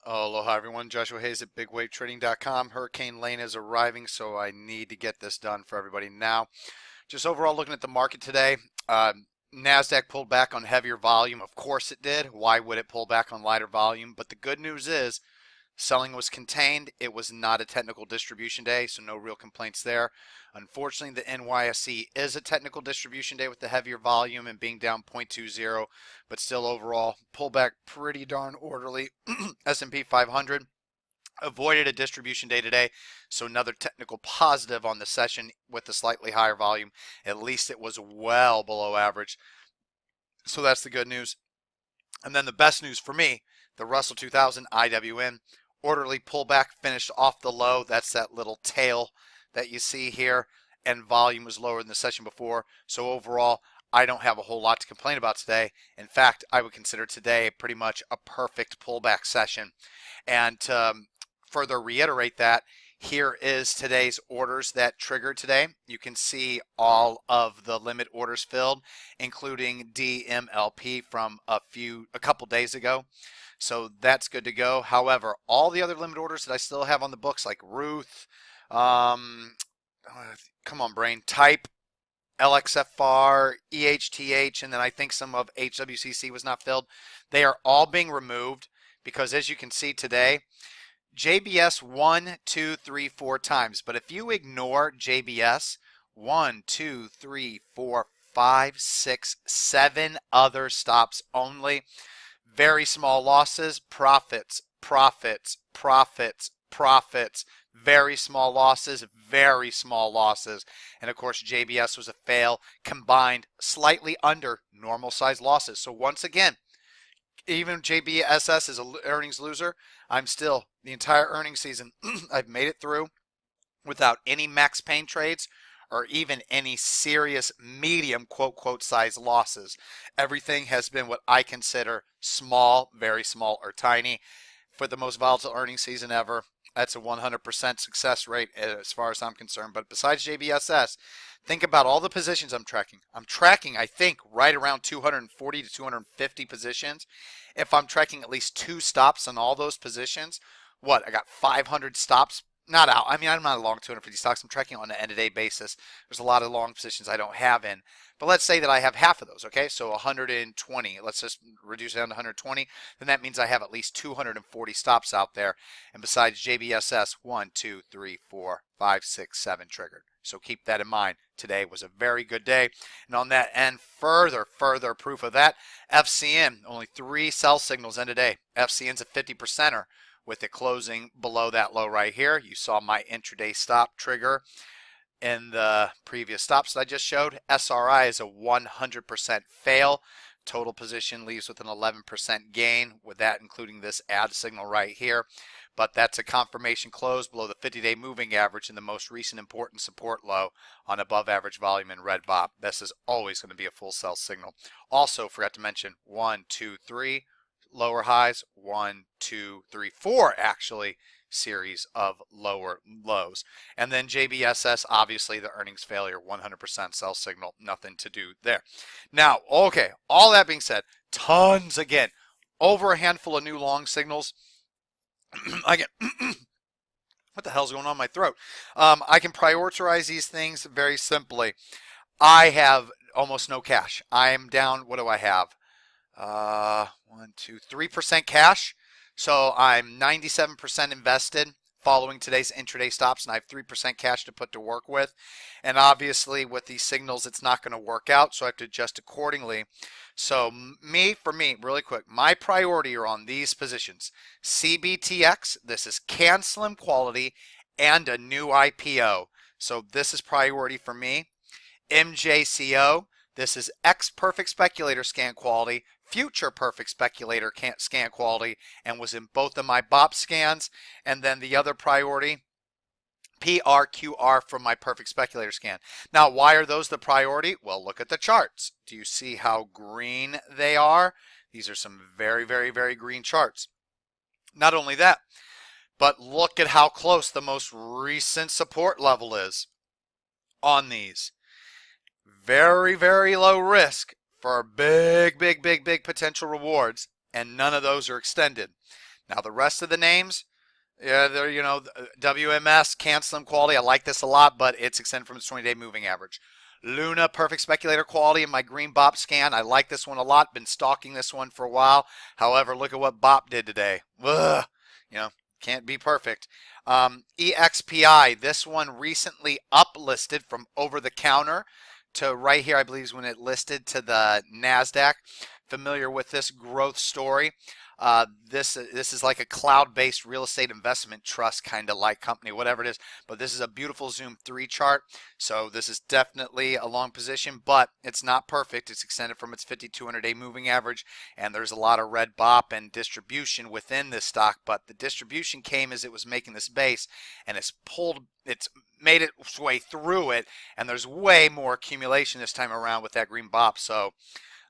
Aloha everyone, Joshua Hayes at BigWaveTrading.com. Hurricane Lane is arriving, so I need to get this done for everybody now. Just overall looking at the market today, NASDAQ pulled back on heavier volume. Of course it did. Why would it pull back on lighter volume? But the good news is selling was contained. It was not a technical distribution day, so no real complaints there. Unfortunately, the NYSE is a technical distribution day with the heavier volume and being down 0.20, but still overall pullback pretty darn orderly. S&P 500 avoided a distribution day today, so another technical positive on the session with a slightly higher volume. At least it was well below average, so that's the good news. And then the best news for me, the Russell 2000 IWM orderly pullback finished off the low. That's that little tail that you see here, and volume was lower than the session before. So overall, I don't have a whole lot to complain about today. In fact, I would consider today pretty much a perfect pullback session. And to further reiterate that, here is today's orders that triggered today. You can see all of the limit orders filled, including DMLP from a couple days ago. So that's good to go. However, all the other limit orders that I still have on the books, like Ruth, come on brain, Type, LXFR, EHTH, and then I think some of HWCC was not filled. They are all being removed because, as you can see today, JBS 1, 2, 3, 4 times. But if you ignore JBS, 1, 2, 3, 4, 5, 6, 7 other stops only. Very small losses, profits, profits, profits, profits. Very small losses, very small losses. And of course, JBS was a fail, combined slightly under normal size losses. So once again, even JBSS is an earnings loser, I'm still, the entire earnings season, I've made it through without any max pain trades or even any serious medium quote size losses. Everything has been what I consider small, very small, or tiny. For the most volatile earnings season ever, that's a 100% success rate as far as I'm concerned. But besides JBSS, think about all the positions I'm tracking. I'm tracking, I think, right around 240 to 250 positions. If I'm tracking at least 2 stops on all those positions, I got 500 stops. Not out. I mean, I'm not long 250 stocks. I'm tracking on an end-of-day basis. There's a lot of long positions I don't have in. But let's say that I have half of those, okay? So 120. Let's just reduce it down to 120. Then that means I have at least 240 stops out there. And besides JBSS, 1, 2, 3, 4, 5, 6, 7 triggered. So keep that in mind. Today was a very good day. And on that end, further proof of that, FCN, only 3 sell signals in today. FCN's a 50%er. With it closing below that low right here. You saw my intraday stop trigger in the previous stops that I just showed. SRI is a 100% fail. Total position leaves with an 11% gain, with that including this add signal right here. But that's a confirmation close below the 50-day moving average in the most recent important support low on above average volume in red bop. This is always going to be a full sell signal. Also, forgot to mention 1, 2, 3. Lower highs, 1, 2, 3, 4 actually series of lower lows. And then JBSS, obviously the earnings failure, 100% sell signal, nothing to do there. Now, okay, all that being said, tons again, over a handful of new long signals. I get what the hell's going on in my throat? I can prioritize these things very simply. I have almost no cash. I'm down, what do I have? 3% cash. So I'm 97% invested following today's intraday stops, and I have 3% cash to put to work with. And obviously with these signals, it's not going to work out, so I have to adjust accordingly. So for me, really quick, my priority are on these positions. CBTX, this is Can Slim Quality, and a new IPO. So this is priority for me. MJCO, this is Perfect Speculator scan quality, Future Perfect Speculator scan quality, and was in both of my BOP scans. And then the other priority, PRQR from my Perfect Speculator scan. Now, why are those the priority? Well, look at the charts. Do you see how green they are? These are some very, very, very green charts. Not only that, but look at how close the most recent support level is on these. Very, very low risk for big potential rewards, and none of those are extended. Now the rest of the names, yeah, they're, WMS, canceling quality. I like this a lot, but it's extended from its 20-day moving average. Luna, perfect speculator quality in my green BOP scan. I like this one a lot. Been stalking this one for a while. However, look at what BOP did today. Ugh. Can't be perfect. EXPI, this one recently uplisted from over the counter to right here, I believe is when it listed to the NASDAQ. Familiar with this growth story. This is like a cloud-based real estate investment trust kind of like company, whatever it is. But this is a beautiful Zoom 3 chart. So this is definitely a long position, but it's not perfect. It's extended from its 5200-day moving average, and there's a lot of red BOP and distribution within this stock. But the distribution came as it was making this base, and it's made its way through it, and there's way more accumulation this time around with that green BOP. So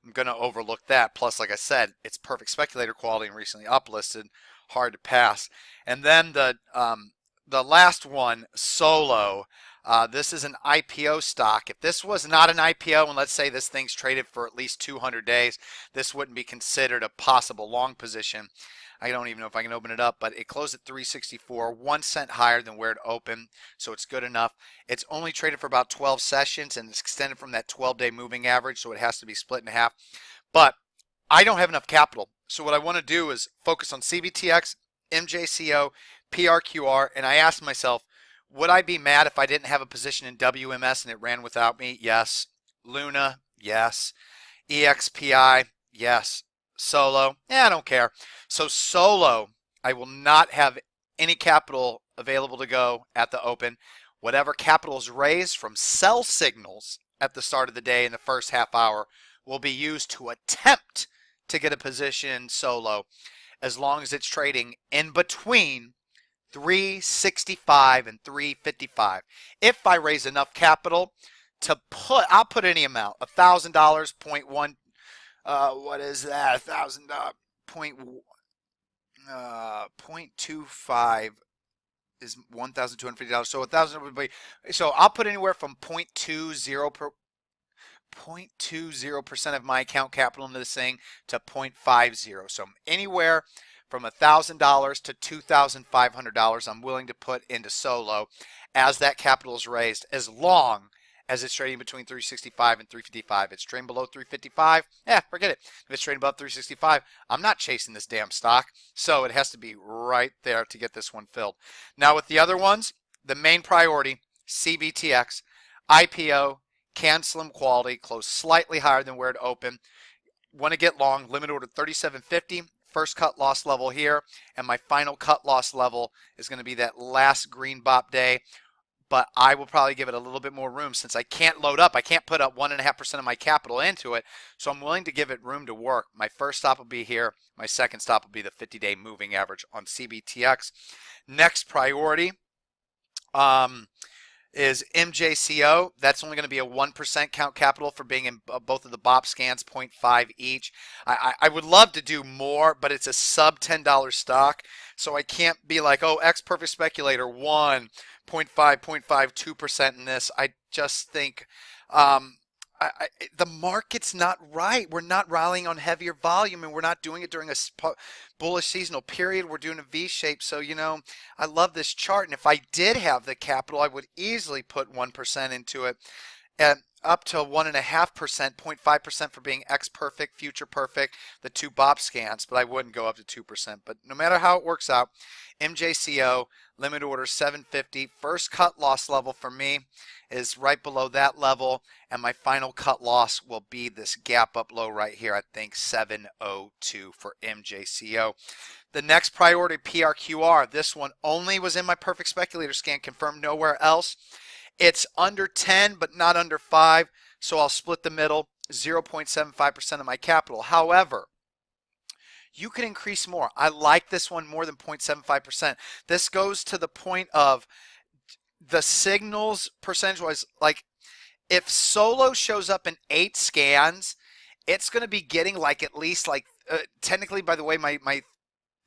I'm going to overlook that. Plus, like I said, it's perfect speculator quality and recently uplisted. Hard to pass. And then the last one, Solo. This is an IPO stock. If this was not an IPO, and let's say this thing's traded for at least 200 days, this wouldn't be considered a possible long position. I don't even know if I can open it up, but it closed at 364, 1 cent higher than where it opened, so it's good enough. It's only traded for about 12 sessions, and it's extended from that 12-day moving average, so it has to be split in half. But I don't have enough capital, so what I want to do is focus on CBTX, MJCO, PRQR, and I asked myself, would I be mad if I didn't have a position in WMS and it ran without me? Yes. Luna? Yes. EXPI? Yes. Solo? I don't care. So Solo, I will not have any capital available to go at the open. Whatever capital is raised from sell signals at the start of the day in the first half hour will be used to attempt to get a position in Solo, as long as it's trading in between 365 and 355. If I raise enough capital to I'll put any amount, $1,000, 0.1. What is that? $1,000, 0.25 is $1,250. So $1,000. So I'll put anywhere from 0.20% of my account capital into this thing to 0.50. So anywhere from $1,000 to $2,500 I'm willing to put into Solo as that capital is raised, as long as it's trading between 365 and 355. It's trading below 355, forget it. If it's trading above 365, I'm not chasing this damn stock. So it has to be right there to get this one filled. Now with the other ones, the main priority, CBTX, IPO, cancel quality, close slightly higher than where it opened. Want to get long, limit order 3750. First cut loss level here, and my final cut loss level is going to be that last green BOP day. But I will probably give it a little bit more room since I can't load up. I can't put up 1.5% of my capital into it. So I'm willing to give it room to work. My first stop will be here. My second stop will be the 50-day moving average on CBTX. Next priority is MJCO. That's only going to be a 1% count capital for being in both of the BOP scans, 0.5 each. I would love to do more, but it's a sub $10 stock. So I can't be like, oh, X perfect speculator, 1, 0.5, 2% in this. I just think the market's not right. We're not rallying on heavier volume, and we're not doing it during a bullish seasonal period. We're doing a V shape. So, I love this chart. And if I did have the capital, I would easily put 1% into it, and up to 1.5%, 0.5% for being X perfect, future perfect, the 2 BOP scans, but I wouldn't go up to 2%. But no matter how it works out, MJCO, limit order 750. First cut loss level for me is right below that level, and my final cut loss will be this gap up low right here, I think 702 for MJCO. The next priority, PRQR. This one only was in my perfect speculator scan, confirmed nowhere else. It's under 10, but not under 5, so I'll split the middle, 0.75% of my capital. However, you can increase more. I like this one more than 0.75%. This goes to the point of the signals percentage-wise. Like, if Solo shows up in 8 scans, it's going to be getting like at least like, technically, by the way, my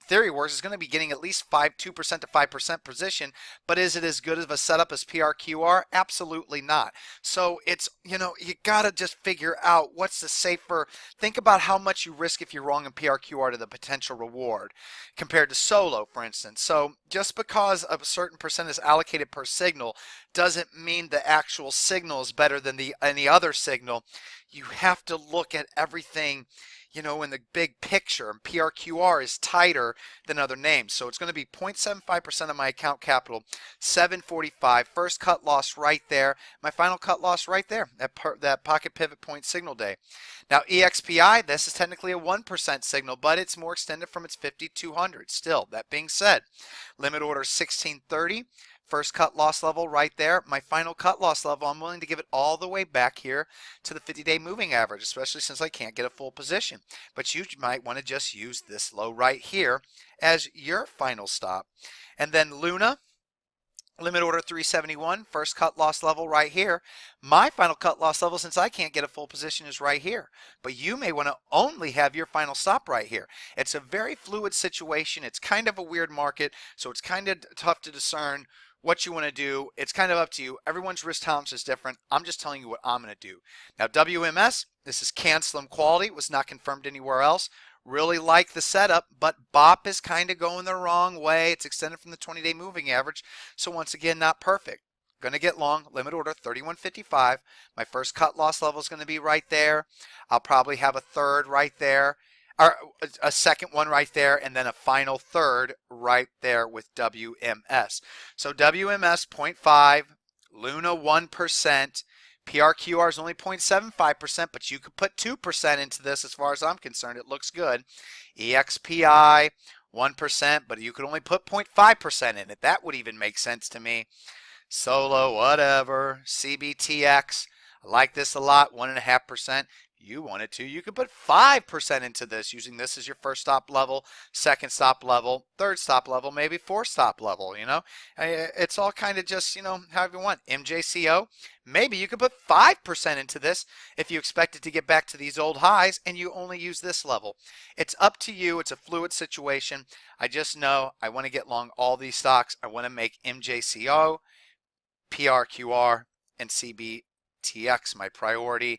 theory works, is going to be getting at least 2% to 5% position. But is it as good of a setup as PRQR? Absolutely not. So it's, you got to just figure out what's the safer. Think about how much you risk if you're wrong in PRQR to the potential reward compared to solo, for instance. So just because a certain percent is allocated per signal doesn't mean the actual signal is better than any other signal. You have to look at everything, in the big picture. And PRQR is tighter than other names. So it's going to be 0.75% of my account capital, 745. First cut loss right there. My final cut loss right there, that pocket pivot point signal day. Now EXPI, this is technically a 1% signal, but it's more extended from its 5200. Still, that being said, limit order 1630. First cut loss level right there. My final cut loss level, I'm willing to give it all the way back here to the 50-day moving average, especially since I can't get a full position. But you might want to just use this low right here as your final stop. And then Luna, limit order 371, first cut loss level right here. My final cut loss level, since I can't get a full position, is right here. But you may want to only have your final stop right here. It's a very fluid situation. It's kind of a weird market, so it's kind of tough to discern what you want to do. It's kind of up to you. Everyone's risk tolerance is different. I'm just telling you what I'm going to do. Now WMS, this is Cancelim quality, was not confirmed anywhere else. Really like the setup, but BOP is kind of going the wrong way. It's extended from the 20-day moving average, so once again, not perfect. Going to get long, limit order 3155. My first cut loss level is going to be right there. I'll probably have a third right there, or a second one right there, and then a final third right there with WMS. So WMS 0.5, Luna 1%, PRQR is only 0.75%, but you could put 2% into this as far as I'm concerned. It looks good. EXPI 1%, but you could only put 0.5% in it. That would even make sense to me. Solo, whatever. CBTX, I like this a lot, 1.5%. You wanted to, you could put 5% into this, using this as your first stop level, second stop level, third stop level, maybe fourth stop level. It's all kind of just, however you want. MJCO, maybe you could put 5% into this if you expect it to get back to these old highs and you only use this level. It's up to you. It's a fluid situation. I just know I want to get long all these stocks. I want to make MJCO, PRQR, and CBTX my priority.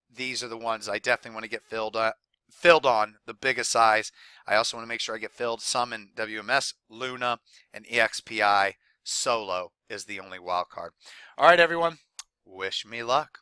These are the ones I definitely want to get filled on, the biggest size. I also want to make sure I get filled some in WMS, Luna, and EXPI. Solo is the only wild card. All right, everyone. Wish me luck.